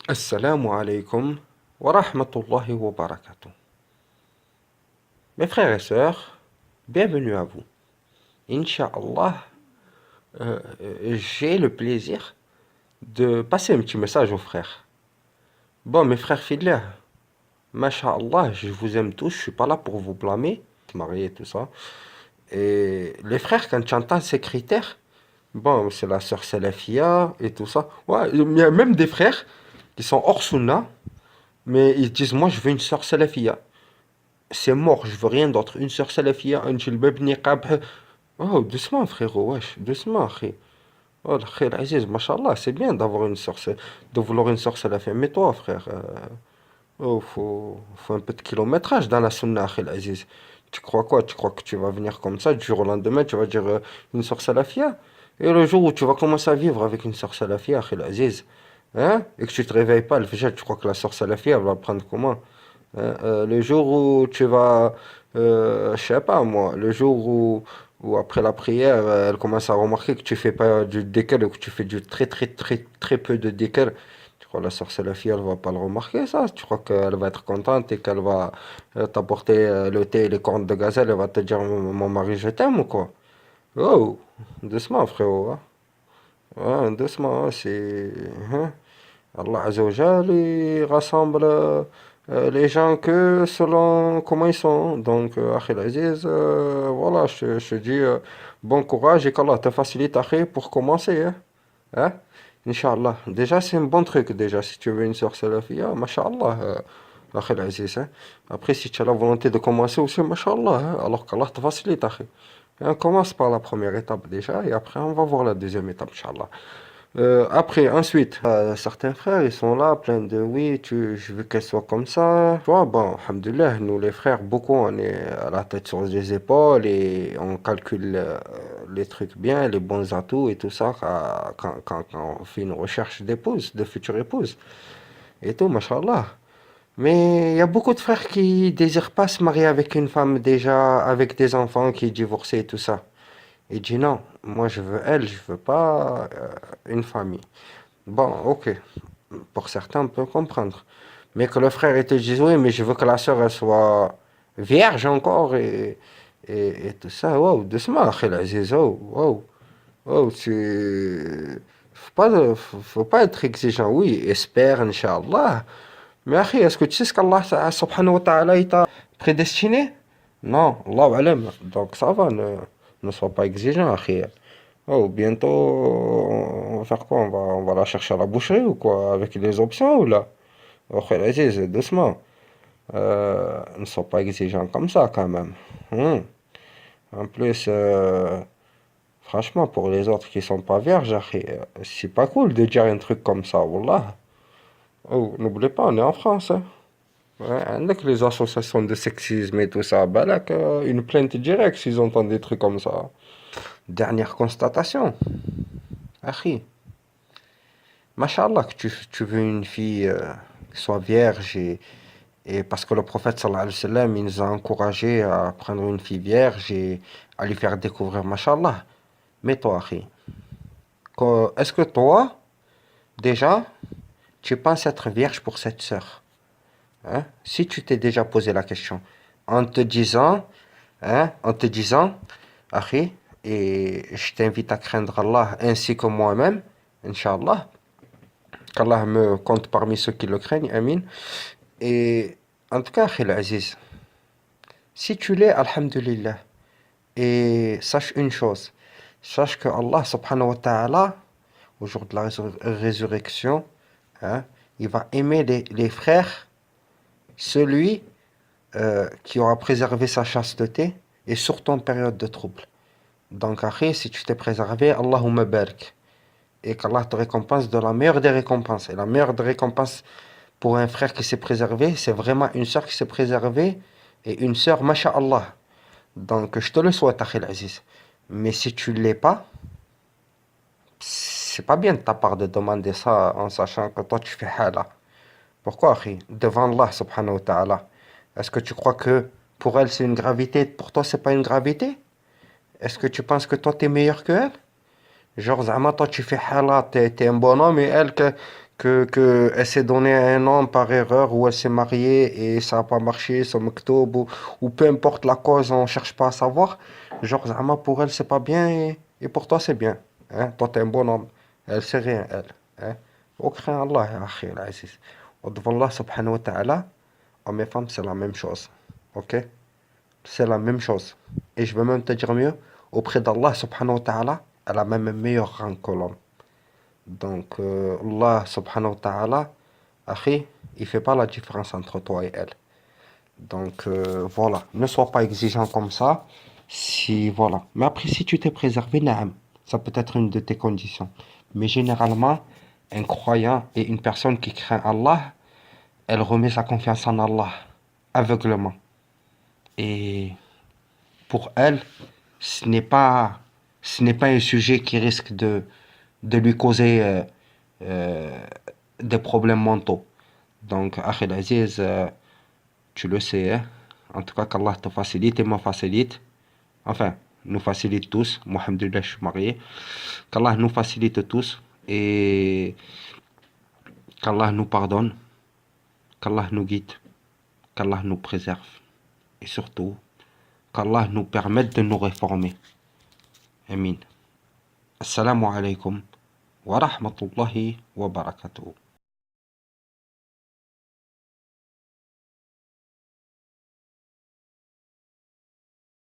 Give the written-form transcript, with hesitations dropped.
Assalamu alaikum wa rahmatullahi wa barakatuh. Mes frères et sœurs, bienvenue à vous. Inch'Allah, j'ai le plaisir de passer un petit message aux frères. Bon, mes frères fidèles, Masha'Allah, je vous aime tous, je suis pas là pour vous blâmer, marier, tout ça. Et les frères, quand tu entends ces critères, bon, c'est la sœur Salafia et tout ça. Ouais, il y a même des frères qui sont hors sunna, mais ils disent, moi je veux une sœur Salafia. C'est mort, je veux rien d'autre. Une sœur salafia, un djilbab, niqab. Oh, doucement, frérot, wesh, doucement, akhi. Oh, le khir aziz, mashallah, c'est bien d'avoir une sœur, de vouloir une sœur salafia. Mais toi, frère, oh, faut un peu de kilométrage dans la sunna, akhi aziz. Tu crois quoi? Tu crois que tu vas venir comme ça, du jour au lendemain, tu vas dire une sœur salafia? Et le jour où tu vas commencer à vivre avec une sœur salafia, akhi aziz, hein? Et que tu te réveilles pas, le fajr, tu crois que la sœur salafia, elle va prendre comment? Le jour où tu vas, je sais pas moi, le jour où après la prière, elle commence à remarquer que tu fais pas du décal ou que tu fais du très très très très peu de décal, tu crois la sœur Salafi, elle va pas le remarquer ça? Tu crois qu'elle va être contente et qu'elle va t'apporter le thé et les cornes de gazelle, elle va te dire mon mari je t'aime ou quoi? Oh, doucement frérot, hein. Ouais, doucement, hein, c'est... hein. Allah Azzawajal, il rassemble les gens que selon comment ils sont. Donc, Akhil Aziz, voilà, je te dis bon courage et qu'Allah te facilite, Akhil, pour commencer. Hein? Hein? Inch'Allah. Déjà, c'est un bon truc, déjà, si tu veux une sœur salafia, Masha'Allah, Akhil Aziz. Hein? Après, si tu as la volonté de commencer aussi, Masha'Allah, hein? Alors qu'Allah te facilite, Akhil. Et on commence par la première étape déjà, et après, on va voir la deuxième étape, Inch'Allah. Après, ensuite, certains frères, ils sont là, plein de oui, je veux qu'elle soit comme ça. Tu vois, bon, alhamdoulilah, nous les frères, beaucoup, on est à la tête sur les épaules et on calcule les trucs bien, les bons atouts et tout ça quand on fait une recherche d'épouse, de future épouse et tout, machallah. Mais il y a beaucoup de frères qui désirent pas se marier avec une femme déjà, avec des enfants, qui est divorcée et tout ça. Il dit non, moi je veux elle, je veux pas une famille. Bon, ok, pour certains on peut comprendre. Mais que le frère il te dise oui, mais je veux que la sœur elle soit vierge encore et tout ça, wow, doucement, Akhil Aziz, oh, wow, wow, faut pas être exigeant, oui, espère, Inch'Allah. Mais Akhi, est-ce que tu sais ce qu'Allah subhanahu wa ta'ala il t'a prédestiné? Non, Allah alam. Donc ça va, ne sois pas exigeant, Akhi. Oh, bientôt, on va faire quoi? On va la chercher à la boucherie ou quoi? Avec les options ou là? Oh, Aziz, doucement. Ne sois pas exigeant comme ça quand même. Hmm. En plus, franchement, pour les autres qui sont pas vierges, Akhi, c'est pas cool de dire un truc comme ça, Wallah. Oh, n'oublie pas, on est en France, hein. Ouais, avec les associations de sexisme et tout ça, bah là, une plainte directe s'ils entendent des trucs comme ça. Dernière constatation, Akhi, Mashallah, que tu veux une fille qui soit vierge et parce que le prophète sallallahu alayhi wa sallam, il nous a encouragé à prendre une fille vierge et à lui faire découvrir, Mashallah. Mais toi, Akhi, est-ce que toi, déjà, tu penses être vierge pour cette sœur? Hein? Si tu t'es déjà posé la question, en te disant, en te disant, Akhi, et je t'invite à craindre Allah ainsi que moi-même, Inch'Allah, qu'Allah me compte parmi ceux qui le craignent, Amin. Et en tout cas, Akhi Aziz, si tu l'es, Alhamdulillah, et sache une chose, sache que Allah subhanahu wa ta'ala, au jour de la résurrection, hein, il va aimer les frères, celui qui aura préservé sa chasteté et surtout en période de trouble. Donc, après, si tu t'es préservé, Allahumma barik. Et qu'Allah te récompense de la meilleure des récompenses. Et la meilleure des récompenses pour un frère qui s'est préservé, c'est vraiment une sœur qui s'est préservée et une sœur, masha'Allah. Donc, je te le souhaite, Akhil Aziz. Mais si tu ne l'es pas, c'est pas bien de ta part de demander ça en sachant que toi tu fais hala. Pourquoi, Akhi? Devant Allah subhanahu wa ta'ala. Est-ce que tu crois que pour elle c'est une gravité, pour toi c'est pas une gravité? Est-ce que tu penses que toi t'es meilleur que elle? Genre, zama, toi tu fais hala, t'es un bonhomme et elle, que elle s'est donné un homme par erreur, ou elle s'est mariée et ça n'a pas marché, son mektoub, ou peu importe la cause, on cherche pas à savoir. Genre, zama, pour elle, c'est pas bien et pour toi, c'est bien. Hein? Toi, t'es un bon homme. Elle sait rien, elle. Hein? Au craint Allah, ya akhi al-aziz. Au devant Allah subhanahu wa ta'ala, hommes et femmes, c'est la même chose. Ok? C'est la même chose. Et je vais même te dire mieux, auprès d'Allah subhanahu wa ta'ala, elle a même un meilleur rang que l'homme. Donc, Allah subhanahu wa ta'ala, akhi, il fait pas la différence entre toi et elle. Donc, voilà. Ne sois pas exigeant comme ça. Si, voilà. Mais après, si tu t'es préservé, naam, ça peut être une de tes conditions. Mais généralement, un croyant et une personne qui craint Allah, elle remet sa confiance en Allah aveuglement. Et pour elle, ce n'est pas, ce n'est pas un sujet qui risque de lui causer euh, des problèmes mentaux. Donc, Akhil Aziz, tu le sais, hein. En tout cas, qu'Allah te facilite et me facilite. Enfin, nous facilite tous. Moi, alhamdoulilah, je suis marié. Qu'Allah nous facilite tous et qu'Allah nous pardonne, qu'Allah nous guide, qu'Allah nous préserve et surtout qu'Allah nous permette de nous réformer. Amin. Assalamu alaikum wa rahmatullahi wa barakatuh.